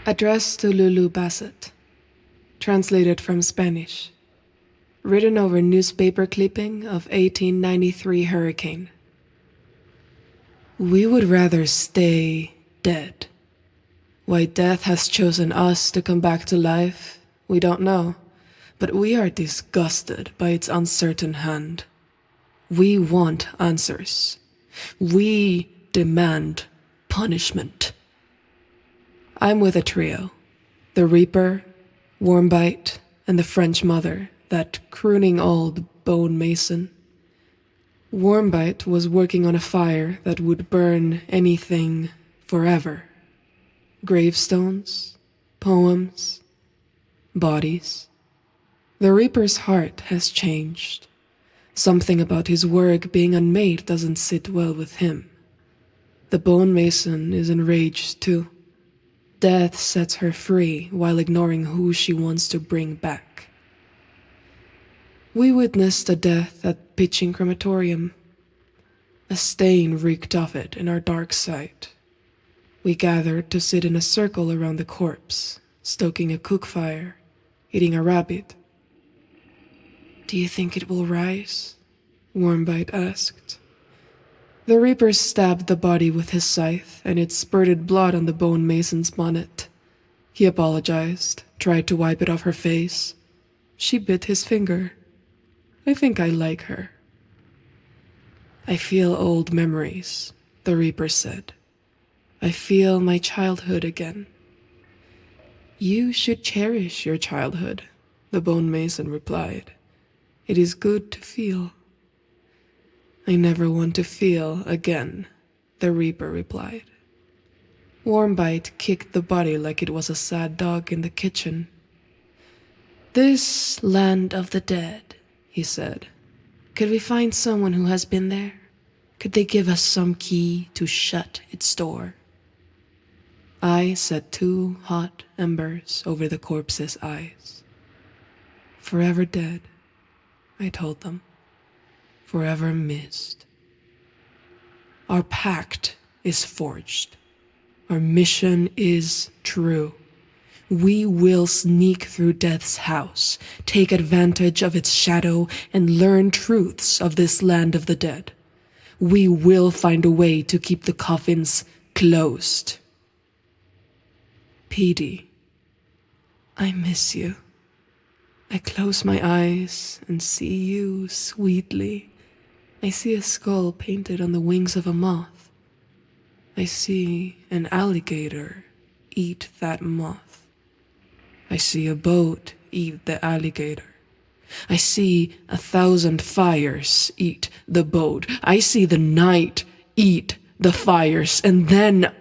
Addressed to Lulu Bassett. Translated from Spanish. Written over newspaper clipping of 1893 hurricane. We would rather stay dead. Why death has chosen us to come back to life, we don't know, but we are disgusted by its uncertain hand. We want answers. We demand punishment. I'm with a trio. The Reaper, Warmbite, and the French mother, that crooning old bone mason. Warmbite was working on a fire that would burn anything forever. Gravestones, poems, bodies. The Reaper's heart has changed. Something about his work being unmade doesn't sit well with him. The bone mason is enraged too. Death sets her free while ignoring who she wants to bring back. We witnessed a death at Pitching Crematorium. A stain reeked of it in our dark sight. We gathered to sit in a circle around the corpse, stoking a cook fire, eating a rabbit. Do you think it will rise? Warmbite asked. The Reaper stabbed the body with his scythe, and it spurted blood on the bone mason's bonnet. He apologized, tried to wipe it off her face. She bit his finger. I think I like her. I feel old memories, the Reaper said. I feel my childhood again. You should cherish your childhood, the bone mason replied. It is good to feel. I never want to feel again, the Reaper replied. Warmbite kicked the body like it was a sad dog in the kitchen. This land of the dead, he said. Could we find someone who has been there? Could they give us some key to shut its door? I set 2 hot embers over the corpse's eyes. Forever dead, I told them. Forever missed. Our pact is forged. Our mission is true. We will sneak through death's house, take advantage of its shadow, and learn truths of this land of the dead. We will find a way to keep the coffins closed. Petey, I miss you. I close my eyes and see you sweetly. I see a skull painted on the wings of a moth. I see an alligator eat that moth. I see a boat eat the alligator. I see 1,000 fires eat the boat. I see the night eat the fires. And then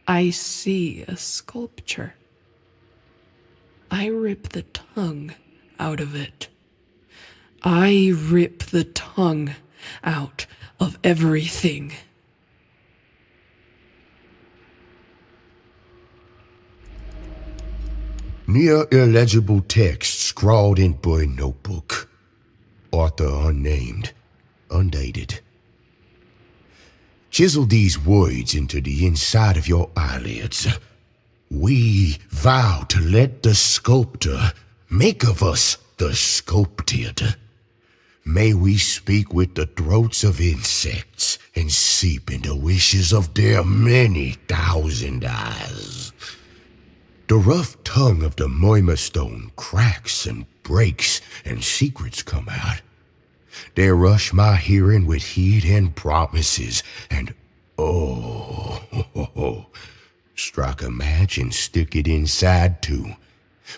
I see a sculpture. I rip the tongue out of it. I rip the tongue out of everything. Near illegible text scrawled in boy notebook. Author unnamed, undated. Chisel these words into the inside of your eyelids. We vow to let the sculptor make of us the sculpted. May we speak with the throats of insects and seep into wishes of their many thousand eyes. The rough tongue of the Moima stone cracks and breaks, and secrets come out. They rush my hearing with heat and promises, and strike a match and stick it inside too.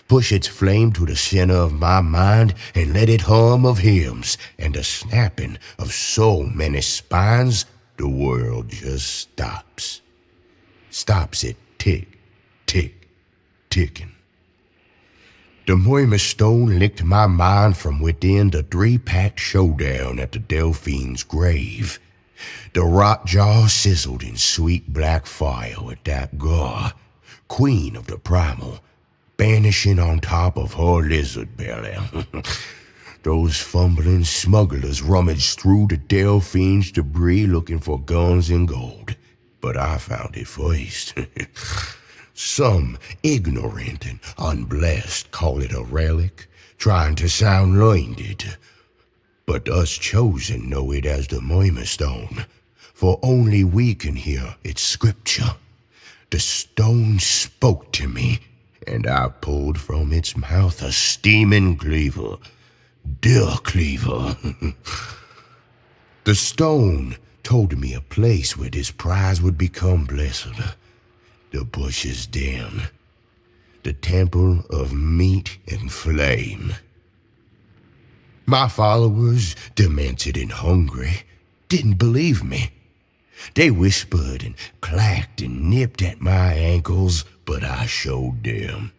Push its flame to the center of my mind and let it hum of hymns and the snapping of so many spines, the world just stops. Stops it tick, tick, ticking. The Moima stone licked my mind from within the 3-pack showdown at the Delphine's grave. The rot jaw sizzled in sweet black fire with that Gar, queen of the primal, banishing on top of her lizard belly. Those fumbling smugglers rummaged through the Delphine's debris looking for guns and gold. But I found it first. Some ignorant and unblessed call it a relic, trying to sound learned. But us chosen know it as the Moima Stone, for only we can hear its scripture. The stone spoke to me, and I pulled from its mouth a steaming cleaver. Dear cleaver. The stone told me a place where this prize would become blessed. The bush's den. The temple of meat and flame. My followers, demented and hungry, didn't believe me. They whispered and clacked and nipped at my ankles, but I showed them.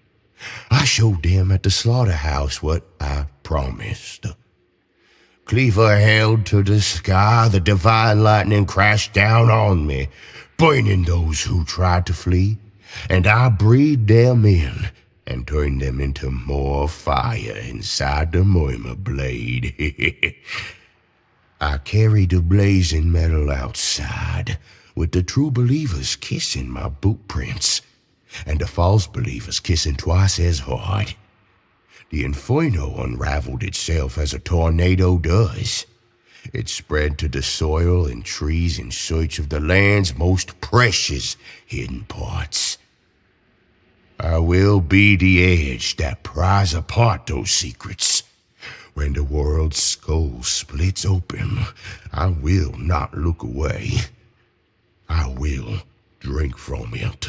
I showed them at the slaughterhouse what I promised. Cleaver held to the sky, the divine lightning crashed down on me, burning those who tried to flee, and I breathed them in and turned them into more fire inside the Moima blade. I carried the blazing metal outside, with the true believers kissing my boot prints, and the false believers kissing twice as hard. The inferno unraveled itself as a tornado does. It spread to the soil and trees in search of the land's most precious hidden parts. I will be the edge that pries apart those secrets. When the world's skull splits open, I will not look away. I will drink from it.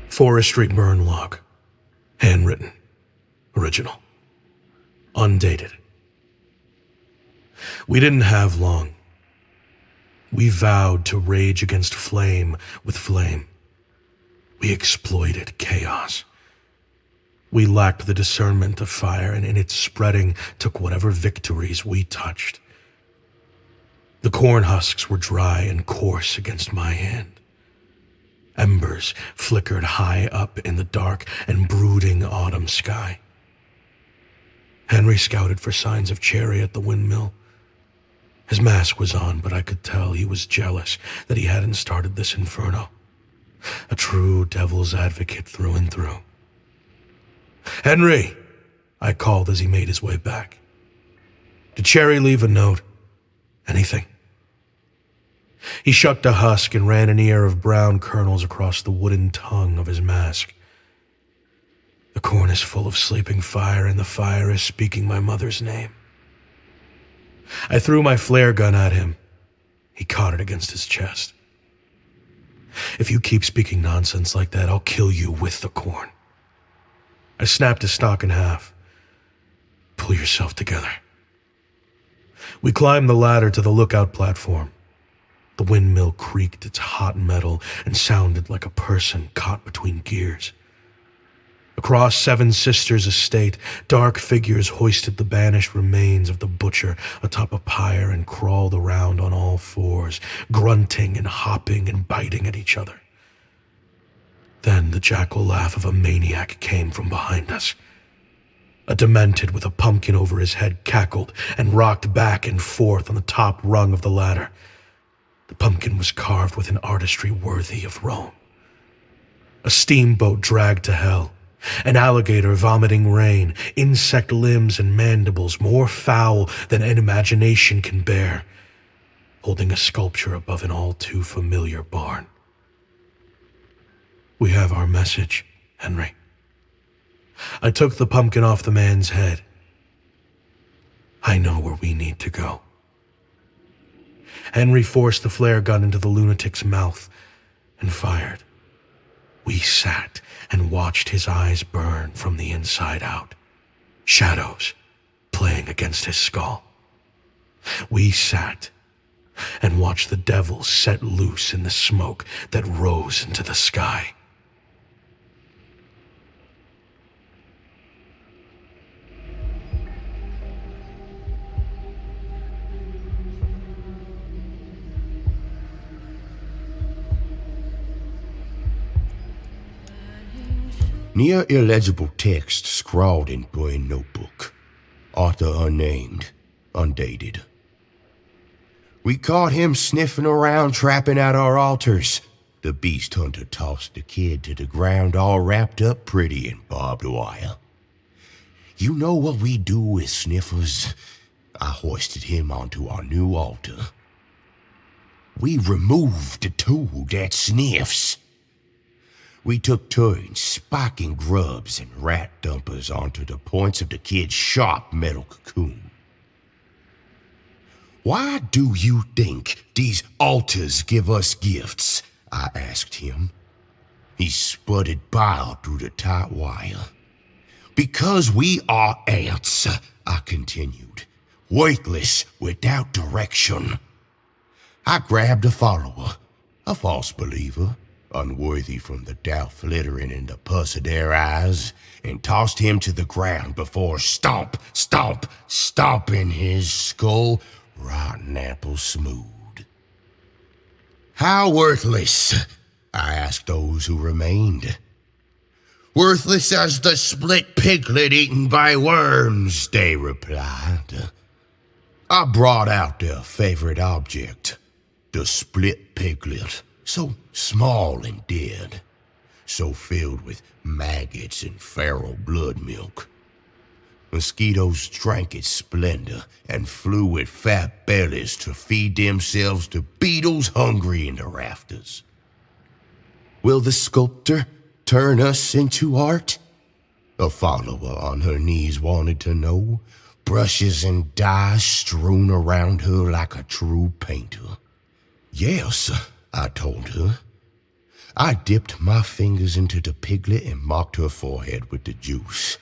Forest Street burn log. Handwritten. Original. Undated. We didn't have long. We vowed to rage against flame with flame. We exploited chaos. We lacked the discernment of fire, and in its spreading took whatever victories we touched. The corn husks were dry and coarse against my hand. Embers flickered high up in the dark and brooding autumn sky. Henry scouted for signs of Cherry at the windmill. His mask was on, but I could tell he was jealous that he hadn't started this inferno. A true devil's advocate through and through. "Henry!" I called as he made his way back. "Did Cherry leave a note? Anything?" He shucked a husk and ran an ear of brown kernels across the wooden tongue of his mask. "The corn is full of sleeping fire, and the fire is speaking my mother's name." I threw my flare gun at him. He caught it against his chest. "If you keep speaking nonsense like that, I'll kill you with the corn." I snapped his stock in half. "Pull yourself together." We climbed the ladder to the lookout platform. The windmill creaked its hot metal and sounded like a person caught between gears. Across Seven Sisters Estate, dark figures hoisted the banished remains of the butcher atop a pyre and crawled around on all fours, grunting and hopping and biting at each other. Then the jackal laugh of a maniac came from behind us. A demented with a pumpkin over his head cackled and rocked back and forth on the top rung of the ladder. The pumpkin was carved with an artistry worthy of Rome. A steamboat dragged to hell. An alligator vomiting rain, insect limbs and mandibles more foul than an imagination can bear, holding a sculpture above an all-too-familiar barn. "We have our message, Henry." I took the pumpkin off the man's head. "I know where we need to go." Henry forced the flare gun into the lunatic's mouth and fired. We sat and watched his eyes burn from the inside out, shadows playing against his skull. We sat and watched the devil set loose in the smoke that rose into the sky. Near illegible text scrawled in notebook. Author unnamed. Undated. We caught him sniffing around, trapping at our altars. The beast hunter tossed the kid to the ground, all wrapped up pretty in barbed wire. You know what we do with sniffers? I hoisted him onto our new altar. We removed the tool that sniffs. We took turns spiking grubs and rat dumpers onto the points of the kid's sharp metal cocoon. Why do you think these altars give us gifts? I asked him. He sputtered bile through the tight wire. Because we are ants, I continued, worthless without direction. I grabbed a follower, a false believer, unworthy from the doubt flittering in the pus of their eyes, and tossed him to the ground before stomping his skull rotten apple smooth. How worthless? I asked those who remained. Worthless as the split piglet eaten by worms, they replied. I brought out their favorite object, the split piglet, so small and dead, so filled with maggots and feral blood milk. Mosquitoes drank its splendor and flew with fat bellies to feed themselves to beetles hungry in the rafters. Will the sculptor turn us into art? A follower on her knees wanted to know, brushes and dyes strewn around her like a true painter. Yes, I told her. I dipped my fingers into the piglet and mocked her forehead with the juice.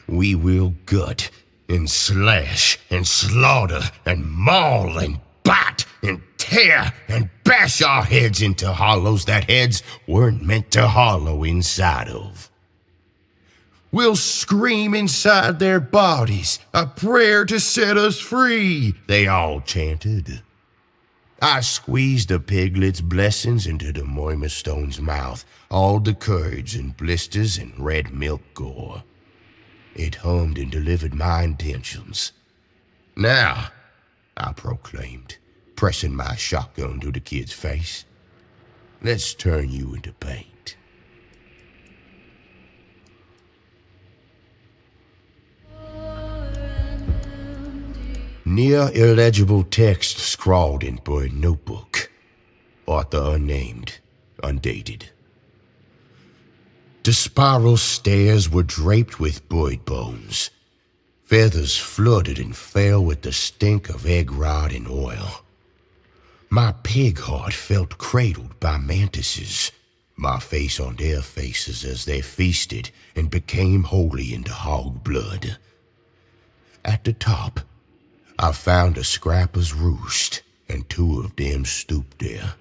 We will gut and slash and slaughter and maul and bite and tear and bash our heads into hollows that heads weren't meant to hollow inside of. We'll scream inside their bodies, a prayer to set us free, they all chanted. I squeezed the piglet's blessings into the Moima Stone's mouth, all the curds and blisters and red milk gore. It hummed and delivered my intentions. Now, I proclaimed, pressing my shotgun to the kid's face, let's turn you into paint. Near illegible text scrawled in bird notebook. Author unnamed, undated. The spiral stairs were draped with bird bones. Feathers fluttered and fell with the stink of egg rot and oil. My pig heart felt cradled by mantises, my face on their faces as they feasted and became holy into hog blood. At the top, I found a scrapper's roost, and two of them stooped there.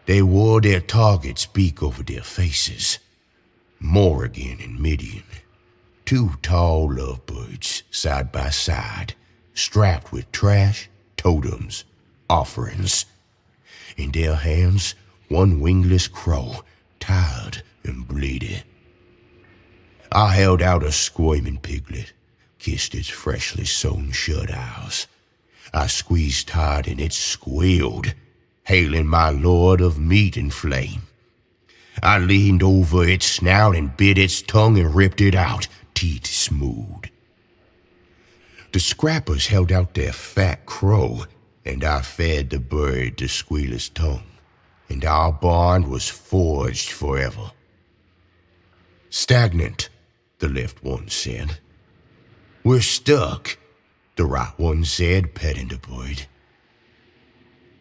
They wore their target's beak over their faces. Morrigan and Midian, two tall lovebirds side by side, strapped with trash, totems, offerings. In their hands, one wingless crow, tired and bleeding. I held out a squirming piglet, kissed its freshly sewn shut eyes. I squeezed hard and it squealed, hailing my lord of meat and flame. I leaned over its snout and bit its tongue and ripped it out, teeth smooth. The scrappers held out their fat crow, and I fed the bird the squealer's tongue, and our bond was forged forever. Stagnant, the left one said. We're stuck, the right one said, petting the bird.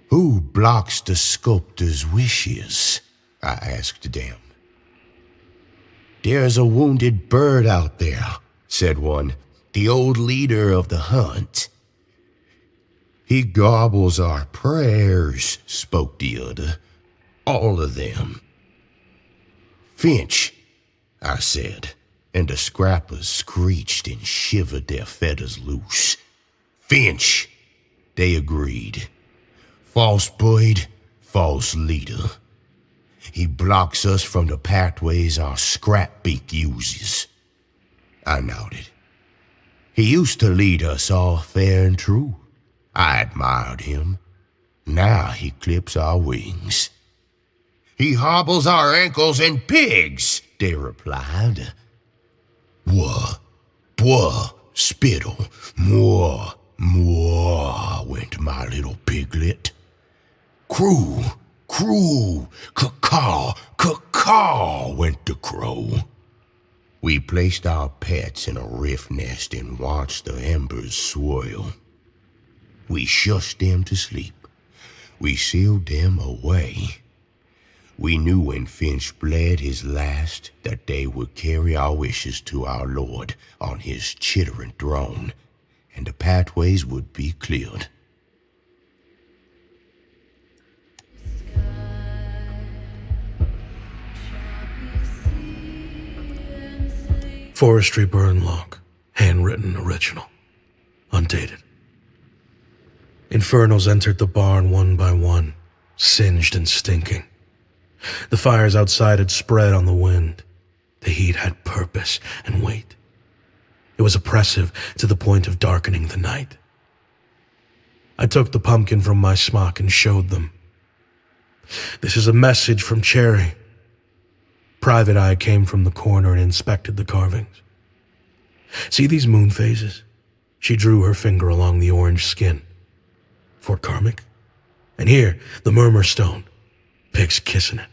Who blocks the sculptor's wishes? I asked them. There's a wounded bird out there, said one, the old leader of the hunt. He gobbles our prayers, spoke the other, all of them. Finch, I said, and the scrappers screeched and shivered their feathers loose. Finch, they agreed. False bird, false leader. He blocks us from the pathways our scrap beak uses. I nodded. He used to lead us all fair and true. I admired him. Now he clips our wings. He hobbles our ankles and pigs, they replied. Wah, bwah, spittle, mwah, mwah, went my little piglet. Crew, crew, caw, caw, went the crow. We placed our pets in a rift nest and watched the embers swirl. We shushed them to sleep. We sealed them away. We knew when Finch bled his last that they would carry our wishes to our Lord on his chittering throne, and the pathways would be cleared. Forestry burn log, handwritten original, undated. Infernals entered the barn one by one, singed and stinking. The fires outside had spread on the wind. The heat had purpose and weight. It was oppressive to the point of darkening the night. I took the pumpkin from my smock and showed them. This is a message from Cherry. Private Eye came from the corner and inspected the carvings. See these moon phases? She drew her finger along the orange skin. Fort Karmic? And here, the Murmur Stone. Pigs kissing it.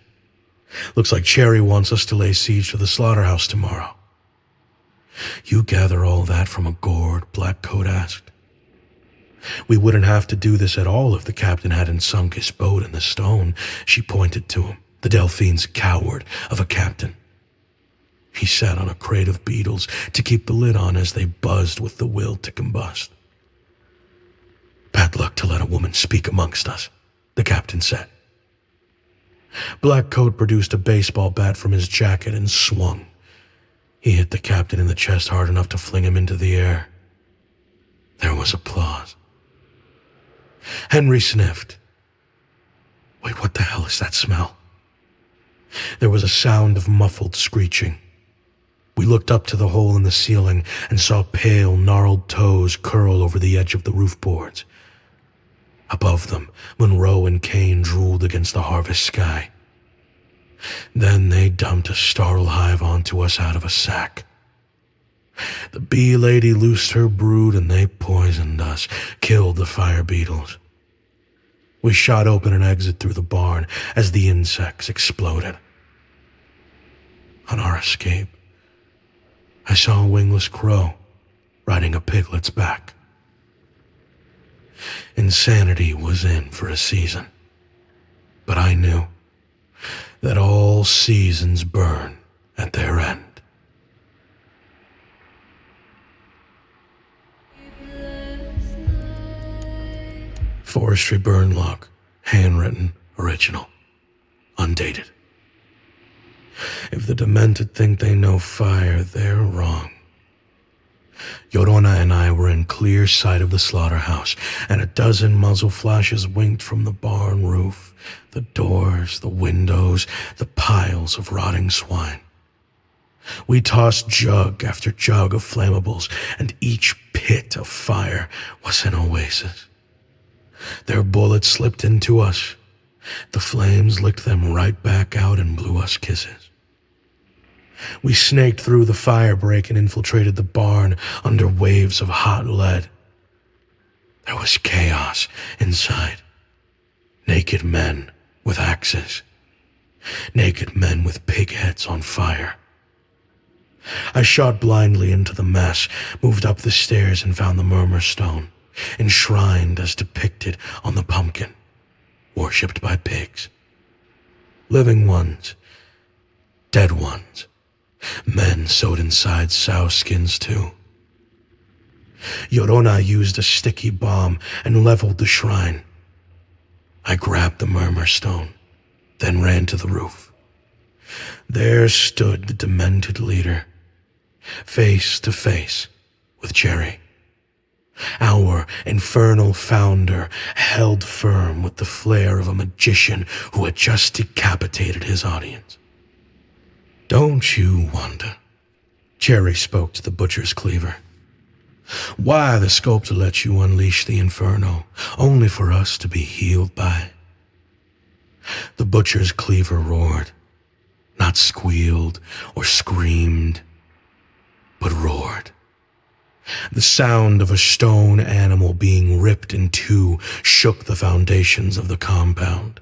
Looks like Cherry wants us to lay siege to the slaughterhouse tomorrow. You gather all that from a gourd, Blackcoat asked. We wouldn't have to do this at all if the captain hadn't sunk his boat in the stone, she pointed to him. The Delphine's coward of a captain. He sat on a crate of beetles to keep the lid on as they buzzed with the will to combust. Bad luck to let a woman speak amongst us, the captain said. Blackcoat produced a baseball bat from his jacket and swung. He hit the captain in the chest hard enough to fling him into the air. There was applause. Henry sniffed. Wait, what the hell is that smell? There was a sound of muffled screeching. We looked up to the hole in the ceiling and saw pale, gnarled toes curl over the edge of the roof boards. Above them, Monroe and Kane drooled against the harvest sky. Then they dumped a startle hive onto us out of a sack. The bee lady loosed her brood and they poisoned us, killed the fire beetles. We shot open an exit through the barn as the insects exploded. On our escape, I saw a wingless crow riding a piglet's back. Insanity was in for a season, but I knew that all seasons burn at their end. Forestry burn log, handwritten, original, undated. If the demented think they know fire, they're wrong. Yorona and I were in clear sight of the slaughterhouse, and a dozen muzzle flashes winked from the barn roof, the doors, the windows, the piles of rotting swine. We tossed jug after jug of flammables, and each pit of fire was an oasis. Their bullets slipped into us. The flames licked them right back out and blew us kisses. We snaked through the fire break and infiltrated the barn under waves of hot lead. There was chaos inside. Naked men with axes. Naked men with pig heads on fire. I shot blindly into the mess, moved up the stairs and found the Murmur Stone, enshrined as depicted on the pumpkin, worshipped by pigs. Living ones, dead ones, men sewed inside sow skins too. Yorona used a sticky bomb and leveled the shrine. I grabbed the Murmur Stone, then ran to the roof. There stood the demented leader, face to face with Cherry. Our infernal founder held firm with the flair of a magician who had just decapitated his audience. Don't you wonder? Cherry spoke to the butcher's cleaver. Why the sculptor lets you unleash the inferno, only for us to be healed by it. The butcher's cleaver roared, not squealed or screamed, but roared. The sound of a stone animal being ripped in two shook the foundations of the compound.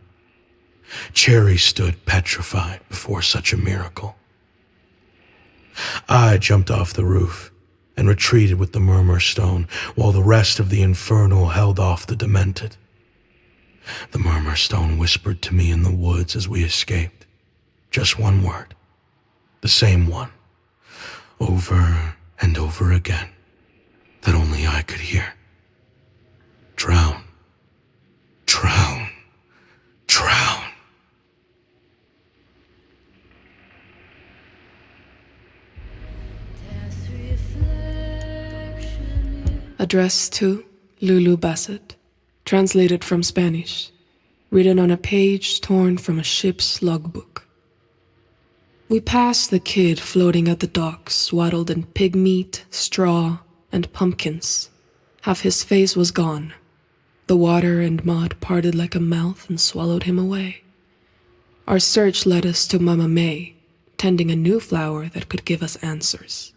Cherry stood petrified before such a miracle. I jumped off the roof and retreated with the murmur stone, while the rest of the infernal held off the demented. The murmur stone whispered to me in the woods as we escaped. Just one word, the same one, over and over again, that only I could hear. Drown, drown, drown. Addressed to Lulu Bassett, translated from Spanish, written on a page torn from a ship's logbook. We passed the kid floating at the docks, swaddled in pig meat, straw, and pumpkins. Half his face was gone. The water and mud parted like a mouth and swallowed him away. Our search led us to Mama May, tending a new flower that could give us answers.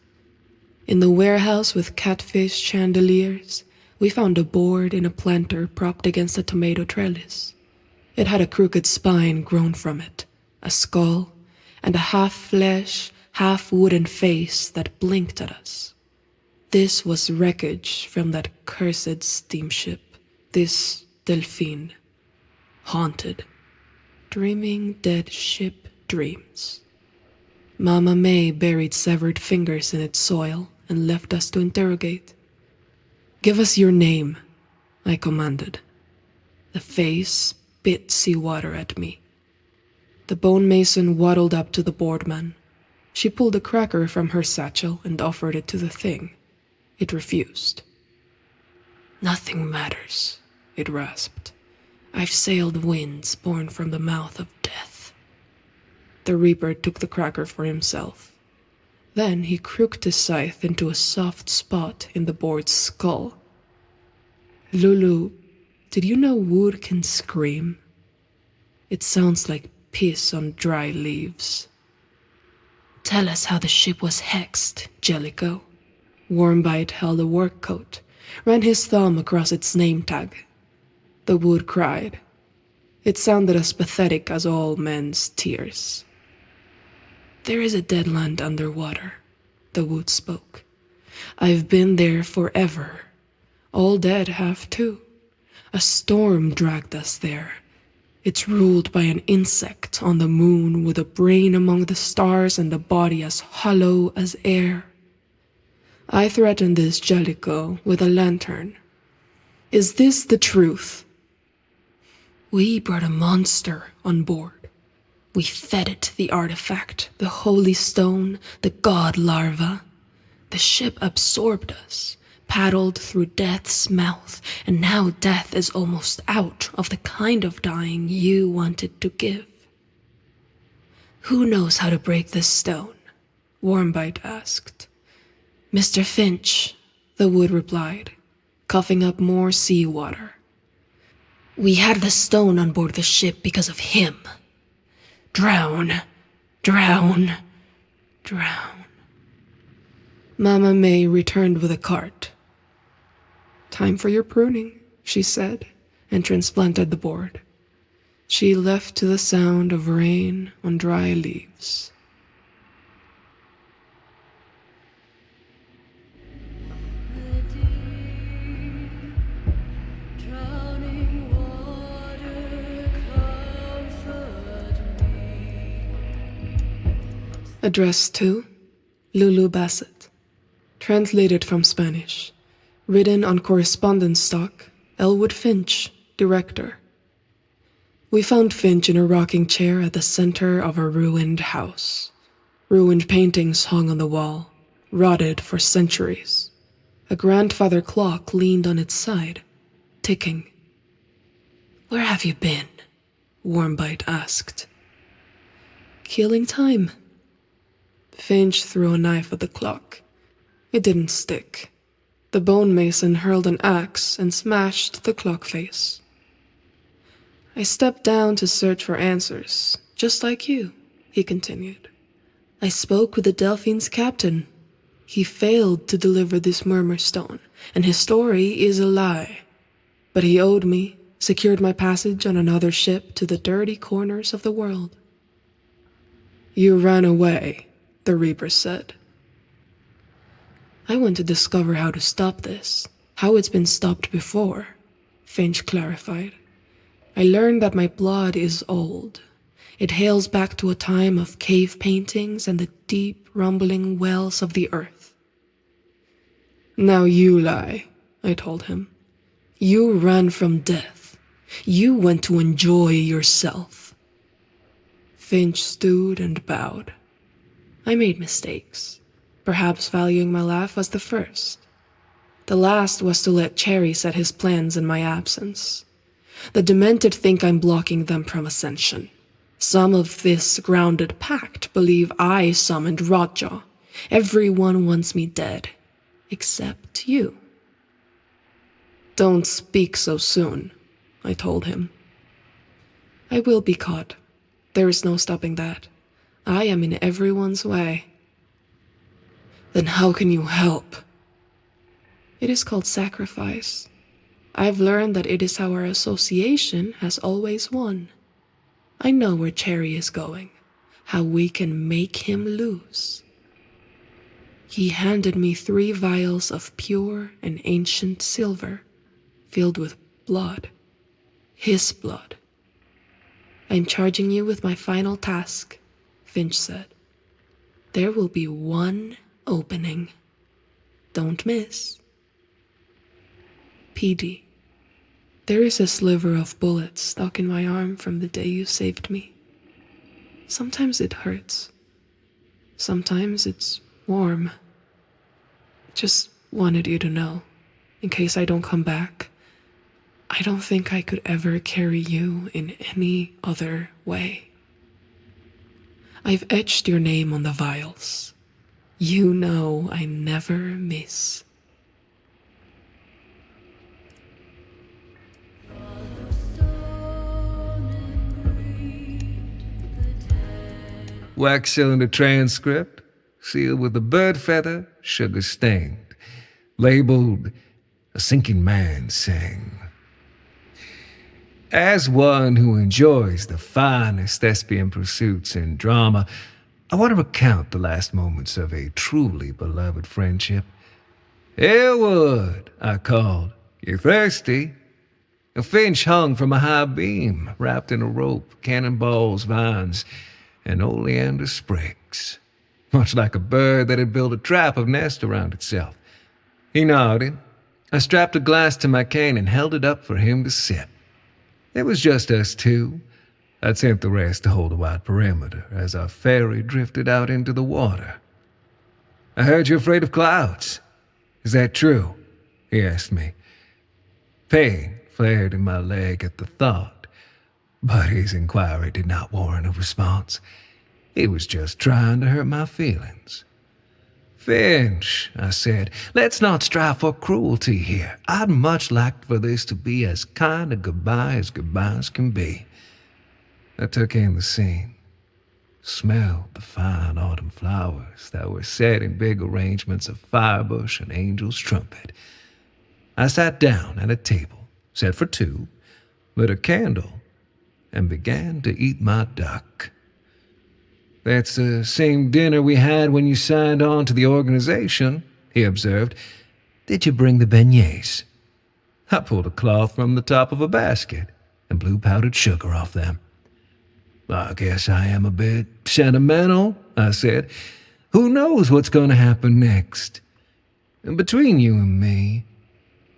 In the warehouse with catfish chandeliers, we found a board in a planter propped against a tomato trellis. It had a crooked spine grown from it, a skull, and a half-flesh, half-wooden face that blinked at us. This was wreckage from that cursed steamship, this Delphine. Haunted, dreaming dead ship dreams. Mama May buried severed fingers in its soil and left us to interrogate. "Give us your name," I commanded. The face spit seawater at me. The bone mason waddled up to the boardman. She pulled a cracker from her satchel and offered it to the thing. It refused. "Nothing matters," it rasped. "I've sailed winds born from the mouth of death." The reaper took the cracker for himself. Then he crooked his scythe into a soft spot in the board's skull. "Lulu, did you know wood can scream? It sounds like piss on dry leaves." "Tell us how the ship was hexed, Jellicoe." Warmbite held a work coat, ran his thumb across its name tag. The wood cried. It sounded as pathetic as all men's tears. "There is a dead land underwater," the wood spoke. "I've been there forever. All dead have too. A storm dragged us there. It's ruled by an insect on the moon with a brain among the stars and a body as hollow as air. I threatened this Jellicoe with a lantern. Is this the truth? We brought a monster on board. We fed it the artifact, the holy stone, the god larva. The ship absorbed us, paddled through death's mouth, and now death is almost out of the kind of dying you wanted to give. Who knows how to break this stone? Warmbite asked. Mr. Finch, the wood replied, coughing up more seawater. We had the stone on board the ship because of him. Drown, drown, drown. Mama May returned with a cart. Time for your pruning, she said, and transplanted the board. She left to the sound of rain on dry leaves. Addressed to Lulu Bassett, translated from Spanish, written on correspondence stock, Elwood Finch, director. We found Finch in a rocking chair at the center of a ruined house. Ruined paintings hung on the wall, rotted for centuries. A grandfather clock leaned on its side, ticking. Where have you been? Warmbite asked. Killing time. Finch threw a knife at the clock. It didn't stick. The bone mason hurled an axe and smashed the clock face. I stepped down to search for answers, just like you, he continued. I spoke with the Delphine's captain. He failed to deliver this murmur stone, and his story is a lie. But he owed me, secured my passage on another ship to the dirty corners of the world. You ran away, the Reaper said. I want to discover how to stop this, how it's been stopped before, Finch clarified. I learned that my blood is old. It hails back to a time of cave paintings and the deep, rumbling wells of the earth. Now you lie, I told him. You ran from death. You went to enjoy yourself. Finch stood and bowed. I made mistakes. Perhaps valuing my laugh was the first. The last was to let Cherry set his plans in my absence. The demented think I'm blocking them from ascension. Some of this grounded pact believe I summoned Rotjaw. Everyone wants me dead, except you. Don't speak so soon, I told him. I will be caught. There is no stopping that. I am in everyone's way. Then how can you help? It is called sacrifice. I've learned that it is how our association has always won. I know where Cherry is going, how we can make him lose. He handed me 3 vials of pure and ancient silver, filled with blood. His blood. I'm charging you with my final task, Finch said. There will be one opening. Don't miss. PD. There is a sliver of bullet stuck in my arm from the day you saved me. Sometimes it hurts. Sometimes it's warm. Just wanted you to know, in case I don't come back. I don't think I could ever carry you in any other way. I've etched your name on the vials. You know I never miss. Wax cylinder transcript, sealed with a bird feather, sugar stained, labeled "A Sinking Man Sang." As one who enjoys the finest thespian pursuits and drama, I want to recount the last moments of a truly beloved friendship. "Elwood," I called. "You thirsty?" A finch hung from a high beam, wrapped in a rope, cannonballs, vines, and oleander sprigs, much like a bird that had built a trap of nest around itself. He nodded. I strapped a glass to my cane and held it up for him to sip. It was just us two. I'd sent the rest to hold a wide perimeter as our ferry drifted out into the water. "I heard you're afraid of clouds. Is that true?" he asked me. Pain flared in my leg at the thought, but his inquiry did not warrant a response. He was just trying to hurt my feelings. "Finch," I said, "let's not strive for cruelty here. I'd much like for this to be as kind a goodbye as goodbyes can be." I took in the scene, smelled the fine autumn flowers that were set in big arrangements of firebush and angel's trumpet. I sat down at a table, set for 2, lit a candle, and began to eat my duck. "That's the same dinner we had when you signed on to the organization," he observed. "Did you bring the beignets?" I pulled a cloth from the top of a basket and blew powdered sugar off them. "I guess I am a bit sentimental," I said. "Who knows what's going to happen next? And between you and me,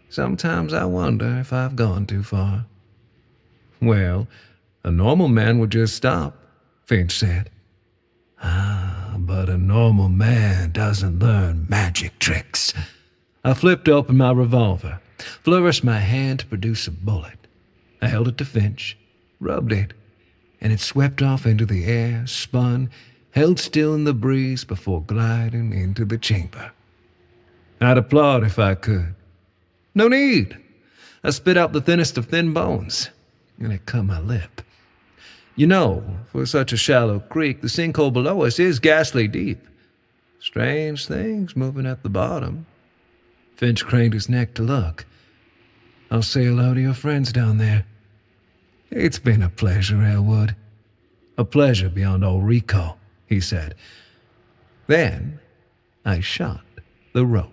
sometimes I wonder if I've gone too far." "Well, a normal man would just stop," Finch said. But a normal man doesn't learn magic tricks." I flipped open my revolver, flourished my hand to produce a bullet. I held it to Finch, rubbed it, and it swept off into the air, spun, held still in the breeze before gliding into the chamber. I'd applaud if I could. No need. I spit out the thinnest of thin bones, and it cut my lip. You know, for such a shallow creek, the sinkhole below us is ghastly deep. Strange things moving at the bottom. Finch craned his neck to look. I'll say hello to your friends down there. It's been a pleasure, Elwood. A pleasure beyond all recall, he said. Then I shot the rope.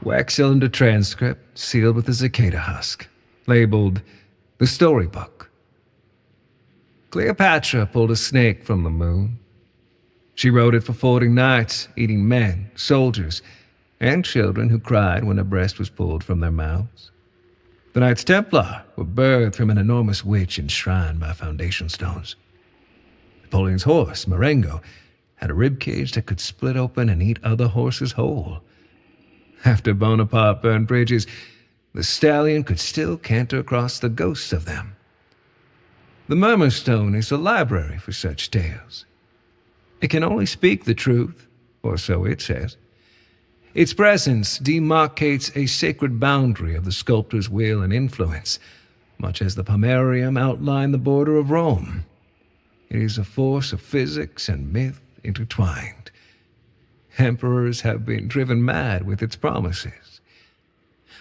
Wax cylinder transcript sealed with a cicada husk, labeled The Storybook. Cleopatra pulled a snake from the moon. She rode it for 40 nights, eating men, soldiers, and children who cried when a breast was pulled from their mouths. The Knights Templar were birthed from an enormous witch enshrined by foundation stones. Napoleon's horse, Marengo, had a rib cage that could split open and eat other horses whole. After Bonaparte burned bridges, the stallion could still canter across the ghosts of them. The Murmurstone is a library for such tales. It can only speak the truth, or so it says. Its presence demarcates a sacred boundary of the sculptor's will and influence, much as the Pomerium outlined the border of Rome. It is a force of physics and myth intertwined. Emperors have been driven mad with its promises.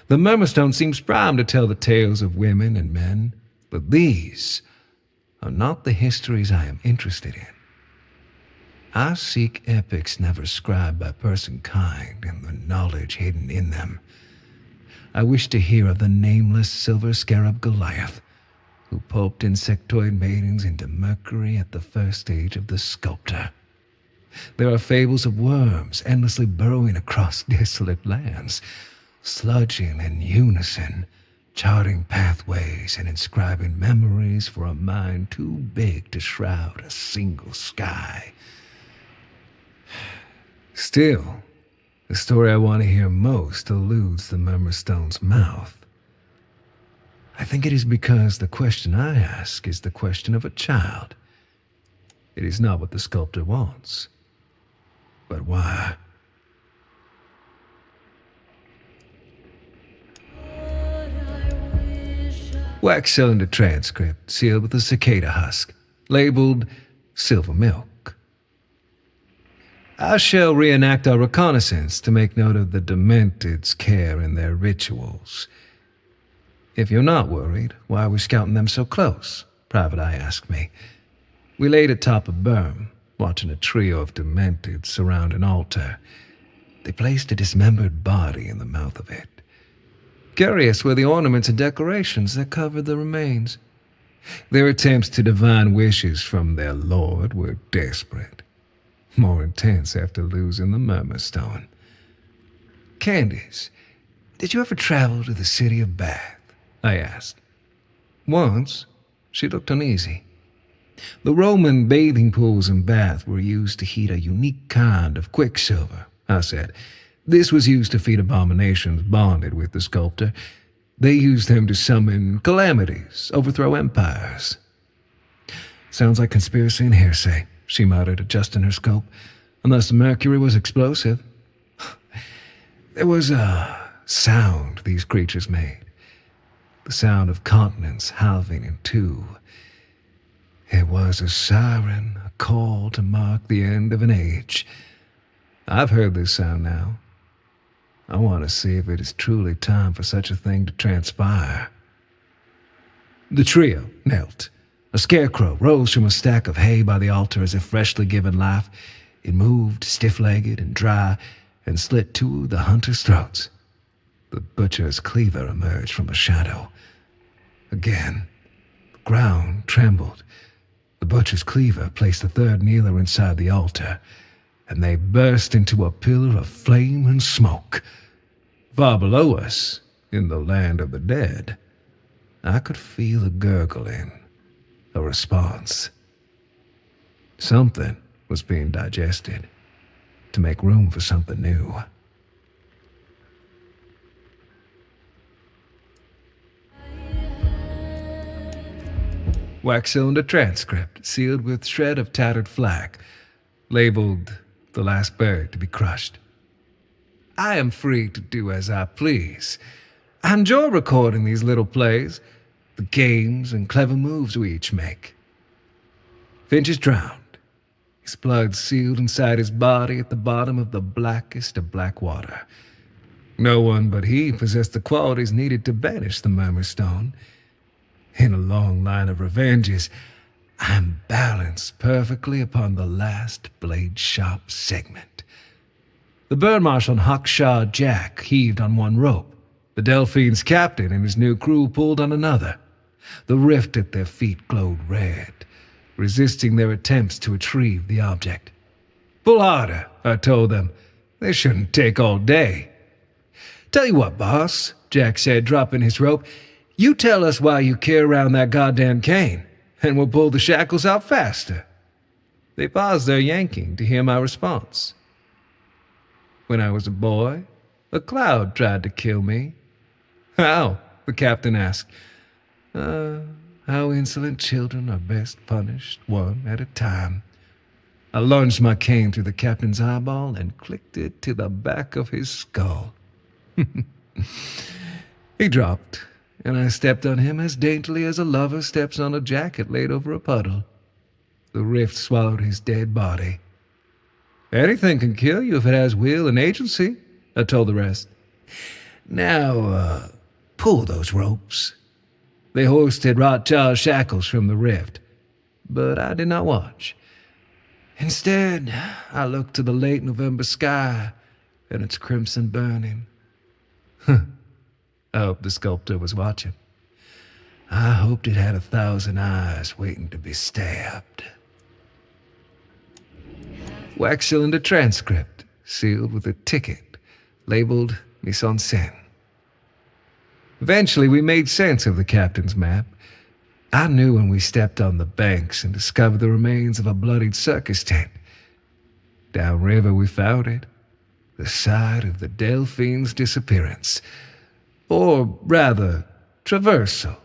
The Murmurstone seems primed to tell the tales of women and men, but these are not the histories I am interested in. I seek epics never scribed by personkind and the knowledge hidden in them. I wish to hear of the nameless silver scarab Goliath, who pulped insectoid maidens into mercury at the first stage of the sculptor. There are fables of worms endlessly burrowing across desolate lands, sludging in unison, charting pathways and inscribing memories for a mind too big to shroud a single sky. Still, the story I want to hear most eludes the Murmurstone's mouth. I think it is because the question I ask is the question of a child. It is not what the sculptor wants, but why? Wax cylinder transcript sealed with a cicada husk, labeled Silver Milk. I shall reenact our reconnaissance to make note of the Demented's care in their rituals. If you're not worried, why are we scouting them so close? Private Eye asked me. We laid atop a berm, watching a trio of Dementeds surround an altar. They placed a dismembered body in the mouth of it. Curious were the ornaments and decorations that covered the remains. Their attempts to divine wishes from their lord were desperate, more intense after losing the Murmurstone. Candace, did you ever travel to the city of Bath? I asked. Once. She looked uneasy. The Roman bathing pools in Bath were used to heat a unique kind of quicksilver, I said. This was used to feed abominations bonded with the sculptor. They used them to summon calamities, overthrow empires. Sounds like conspiracy and hearsay, she muttered, adjusting her scope. Unless the mercury was explosive. There was a sound these creatures made. The sound of continents halving in two. It was a siren, a call to mark the end of an age. I've heard this sound now. I want to see if it is truly time for such a thing to transpire. The trio knelt. A scarecrow rose from a stack of hay by the altar as if freshly given life. It moved, stiff-legged and dry, and slit two of the hunters' throats. The butcher's cleaver emerged from a shadow. Again, the ground trembled. The butcher's cleaver placed the third kneeler inside the altar, and they burst into a pillar of flame and smoke. Far below us, in the land of the dead, I could feel a gurgling, a response. Something was being digested to make room for something new. Wax cylinder transcript, sealed with shred of tattered flag, labeled "The Last Bird to be Crushed." I am free to do as I please. I enjoy recording these little plays, the games and clever moves we each make. Finch is drowned, his blood sealed inside his body at the bottom of the blackest of black water. No one but he possessed the qualities needed to banish the Murmurstone. In a long line of revenges, I am balanced perfectly upon the last blade-sharp segment. The bird marshal and Hawkshaw Jack heaved on one rope. The Delphine's captain and his new crew pulled on another. The rift at their feet glowed red, resisting their attempts to retrieve the object. "Pull harder," I told them. "This shouldn't take all day." "Tell you what, boss," Jack said, dropping his rope. "You tell us why you carry around that goddamn cane, and we'll pull the shackles out faster." They paused their yanking to hear my response. "When I was a boy, a cloud tried to kill me." "How?" the captain asked. How insolent children are best punished, one at a time." I lunged my cane through the captain's eyeball and clicked it to the back of his skull. He dropped, and I stepped on him as daintily as a lover steps on a jacket laid over a puddle. The rift swallowed his dead body. "Anything can kill you if it has will and agency," I told the rest. "Now, pull those ropes." They hoisted Rotjaw's shackles from the rift, but I did not watch. Instead, I looked to the late November sky and its crimson burning. I hoped the sculptor was watching. I hoped it had 1,000 eyes waiting to be stabbed. Wax cylinder transcript, sealed with a ticket, labeled Mise en scène. Eventually, we made sense of the captain's map. I knew when we stepped on the banks and discovered the remains of a bloodied circus tent. Downriver, we found it, the site of the Delphine's disappearance, or rather, traversal.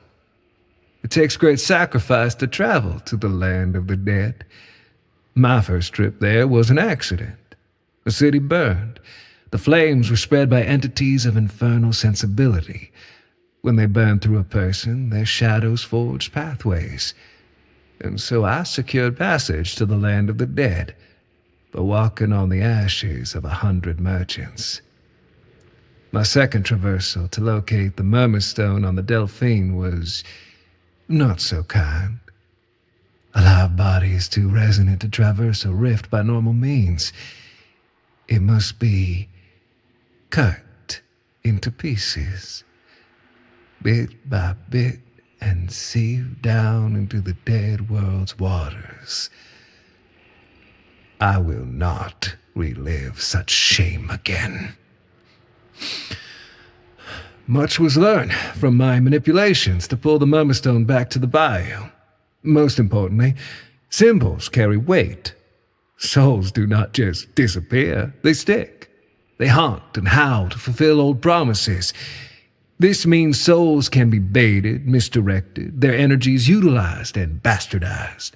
It takes great sacrifice to travel to the land of the dead. My first trip there was an accident. The city burned. The flames were spread by entities of infernal sensibility. When they burned through a person, their shadows forged pathways. And so I secured passage to the land of the dead by walking on the ashes of 100 merchants. My second traversal to locate the Murmurstone on the Delphine was not so kind. A live body is too resonant to traverse a rift by normal means. It must be cut into pieces, bit by bit, and sieved down into the dead world's waters. I will not relive such shame again. Much was learned from my manipulations to pull the Murmurstone back to the bayou. Most importantly, symbols carry weight. Souls do not just disappear, they stick. They haunt and howl to fulfill old promises. This means souls can be baited, misdirected, their energies utilized and bastardized.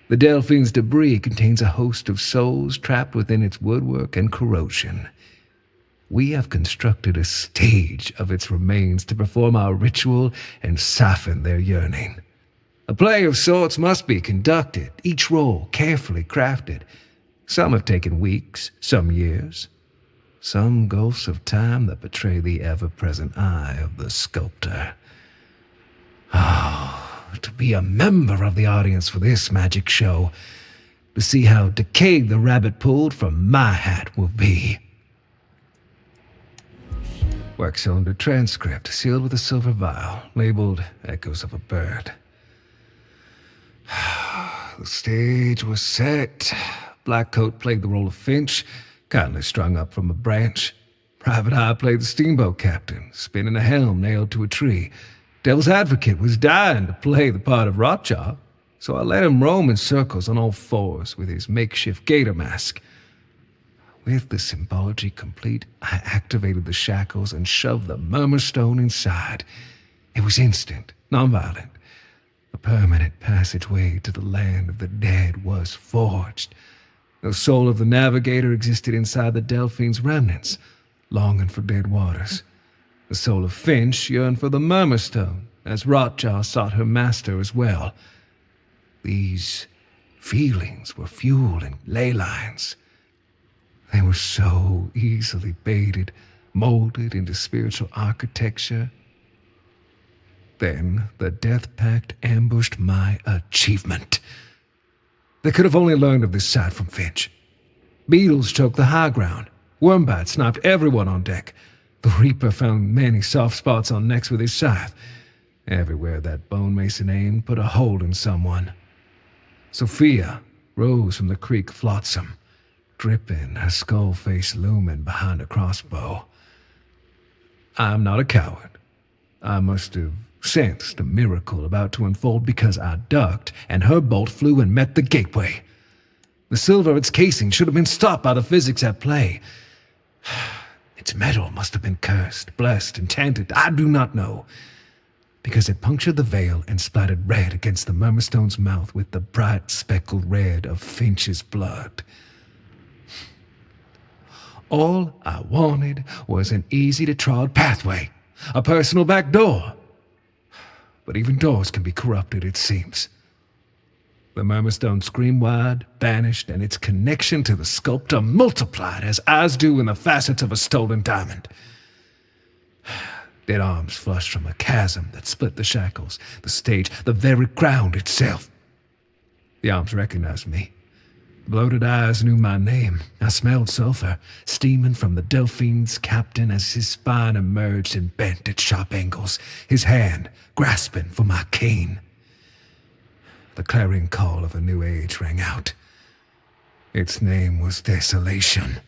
The Delphine's debris contains a host of souls trapped within its woodwork and corrosion. We have constructed a stage of its remains to perform our ritual and soften their yearning. A play of sorts must be conducted, each role carefully crafted. Some have taken weeks, some years, some gulfs of time that betray the ever-present eye of the sculptor. To be a member of the audience for this magic show, to see how decayed the rabbit pulled from my hat will be. Wax cylinder transcript, sealed with a silver vial, labeled Echoes of a Bird. The stage was set. Blackcoat played the role of Finch, kindly strung up from a branch. Private Eye played the steamboat captain, spinning a helm nailed to a tree. Devil's Advocate was dying to play the part of Rotjaw, so I let him roam in circles on all fours with his makeshift gator mask. With the symbology complete, I activated the shackles and shoved the Murmurstone inside. It was instant, nonviolent. A permanent passageway to the land of the dead was forged. The soul of the navigator existed inside the Delphine's remnants, longing for dead waters. The soul of Finch yearned for the Murmurstone, as Rotjaw sought her master as well. These feelings were fuel and ley lines. They were so easily baited, molded into spiritual architecture. Then the Death Pact ambushed my achievement. They could have only learned of this site from Finch. Beetles choked the high ground. Wormbite sniped everyone on deck. The Reaper found many soft spots on necks with his scythe. Everywhere that bone mason aimed put a hole in someone. Sophia rose from the creek flotsam, dripping, her skull face looming behind a crossbow. I'm not a coward. I must have sensed a miracle about to unfold because I ducked, and her bolt flew and met the gateway. The silver of its casing should have been stopped by the physics at play. Its metal must have been cursed, blessed, enchanted, I do not know, because it punctured the veil and splattered red against the Murmurstone's mouth with the bright speckled red of Finch's blood. All I wanted was an easy-to-trod pathway, a personal back door. But even doors can be corrupted, it seems. The Murmurstone screamed wide, vanished, and its connection to the sculptor multiplied as eyes do in the facets of a stolen diamond. Dead arms flushed from a chasm that split the shackles, the stage, the very ground itself. The arms recognized me. The bloated eyes knew my name. I smelled sulfur, steaming from the Delphine's captain as his spine emerged and bent at sharp angles, his hand grasping for my cane. The clarion call of a new age rang out. Its name was Desolation.